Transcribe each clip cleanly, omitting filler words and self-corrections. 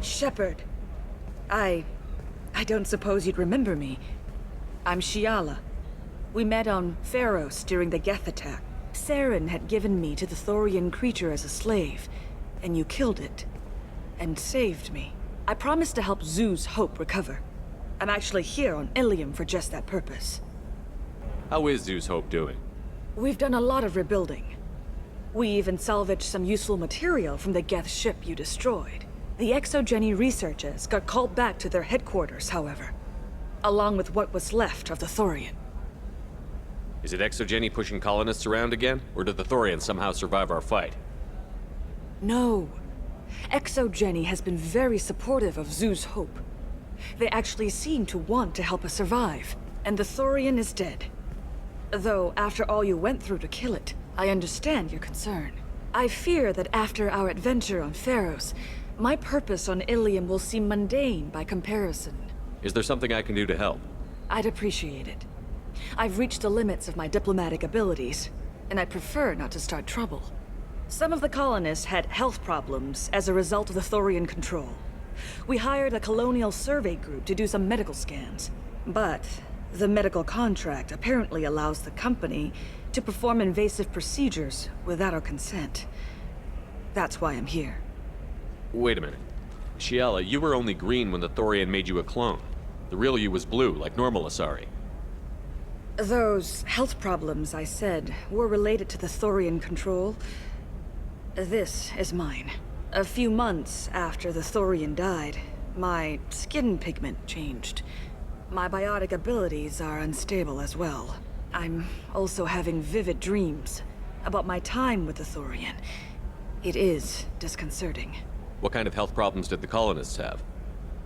Shepard. I don't suppose you'd remember me. I'm Shiala. We met on Pharos during the Geth attack. Saren had given me to the Thorian creature as a slave, and you killed it. And saved me. I promised to help Zeus Hope recover. I'm actually here on Ilium for just that purpose. How is Zeus Hope doing? We've done a lot of rebuilding. We even salvaged some useful material from the Geth ship you destroyed. The Exogeny researchers got called back to their headquarters, however, along with what was left of the Thorian. Is it Exogeny pushing colonists around again, or did the Thorians somehow survive our fight? No. Exogeny has been very supportive of Zeus Hope. They actually seem to want to help us survive, and the Thorian is dead. Though, after all you went through to kill it, I understand your concern. I fear that after our adventure on Pharos, my purpose on Ilium will seem mundane by comparison. Is there something I can do to help? I'd appreciate it. I've reached the limits of my diplomatic abilities, and I prefer not to start trouble. Some of the colonists had health problems as a result of the Thorian control. We hired a colonial survey group to do some medical scans, but the medical contract apparently allows the company to perform invasive procedures without our consent. That's why I'm here. Wait a minute. Shiala, you were only green when the Thorian made you a clone. The real you was blue, like normal Asari. Those health problems I said were related to the Thorian control. This is mine. A few months after the Thorian died, my skin pigment changed. My biotic abilities are unstable as well. I'm also having vivid dreams about my time with the Thorian. It is disconcerting. What kind of health problems did the colonists have?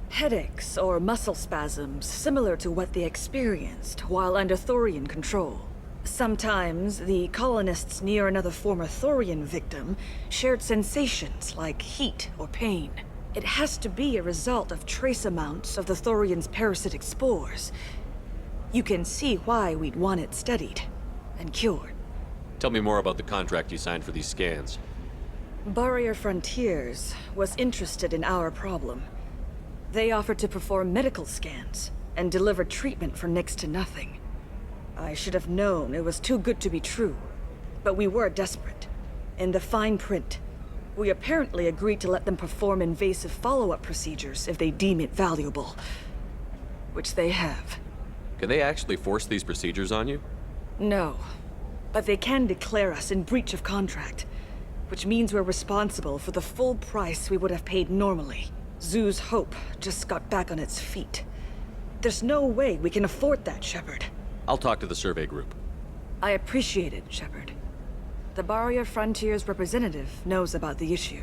Headaches or muscle spasms similar to what they experienced while under Thorian control. Sometimes, the colonists near another former Thorian victim shared sensations like heat or pain. It has to be a result of trace amounts of the Thorian's parasitic spores. You can see why we'd want it studied and cured. Tell me more about the contract you signed for these scans. Barrier Frontiers was interested in our problem. They offered to perform medical scans and deliver treatment for next to nothing. I should have known it was too good to be true, but we were desperate. In the fine print, we apparently agreed to let them perform invasive follow-up procedures if they deem it valuable. Which they have. Can they actually force these procedures on you? No, but they can declare us in breach of contract, which means we're responsible for the full price we would have paid normally. Zeus Hope just got back on its feet. There's no way we can afford that, Shepard. I'll talk to the survey group. I appreciate it, Shepard. The Barrier Frontiers representative knows about the issue.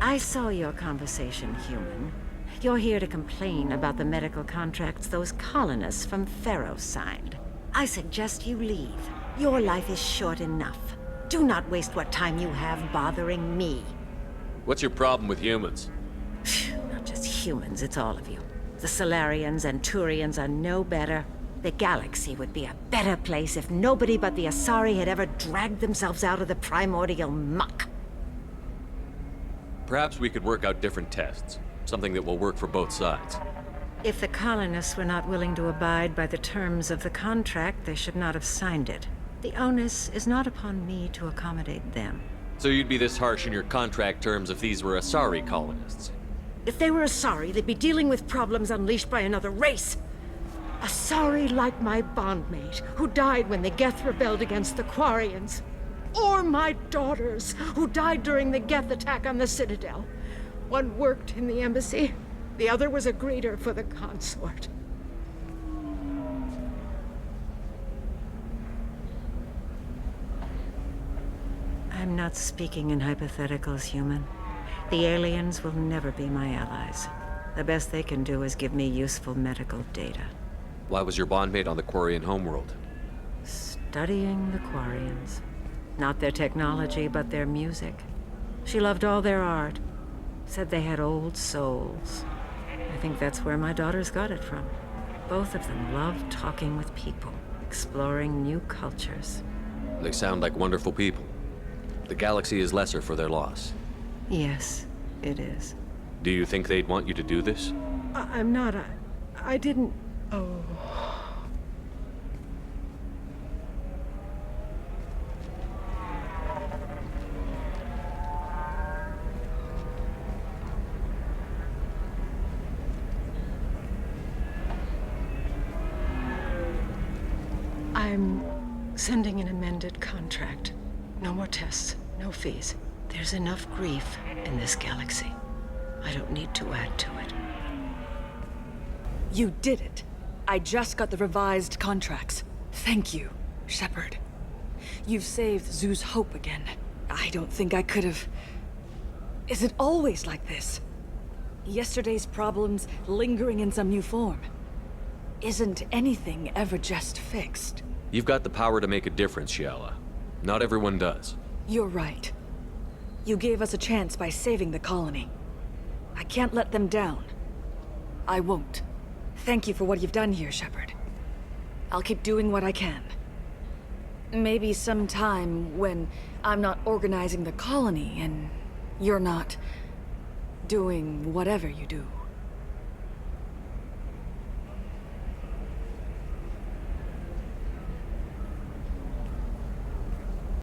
I saw your conversation, human. You're here to complain about the medical contracts those colonists from Pharos signed. I suggest you leave. Your life is short enough. Do not waste what time you have bothering me. What's your problem with humans? Not just humans, it's all of you. The Solarians and Turians are no better. The galaxy would be a better place if nobody but the Asari had ever dragged themselves out of the primordial muck. Perhaps we could work out different tests. Something that will work for both sides. If the colonists were not willing to abide by the terms of the contract, they should not have signed it. The onus is not upon me to accommodate them. So you'd be this harsh in your contract terms if these were Asari colonists? If they were Asari, they'd be dealing with problems unleashed by another race. Asari like my bondmate, who died when the Geth rebelled against the Quarians. Or my daughters, who died during the Geth attack on the Citadel. One worked in the embassy, the other was a greeter for the consort. I'm not speaking in hypotheticals, human. The aliens will never be my allies. The best they can do is give me useful medical data. Why was your bondmate on the Quarian homeworld? Studying the Quarians. Not their technology, but their music. She loved all their art. Said they had old souls. I think that's where my daughters got it from. Both of them loved talking with people, exploring new cultures. They sound like wonderful people. The galaxy is lesser for their loss. Yes, it is. Do you think they'd want you to do this? I'm not. I didn't. Oh. I'm sending an amended contract. No more tests, no fees. There's enough grief in this galaxy. I don't need to add to it. You did it. I just got the revised contracts. Thank you, Shepard. You've saved Zoo's hope again. I don't think I could have... Is it always like this? Yesterday's problems lingering in some new form. Isn't anything ever just fixed? You've got the power to make a difference, Shiala. Not everyone does. You're right. You gave us a chance by saving the colony. I can't let them down. I won't. Thank you for what you've done here, Shepard. I'll keep doing what I can. Maybe sometime when I'm not organizing the colony and you're not doing whatever you do.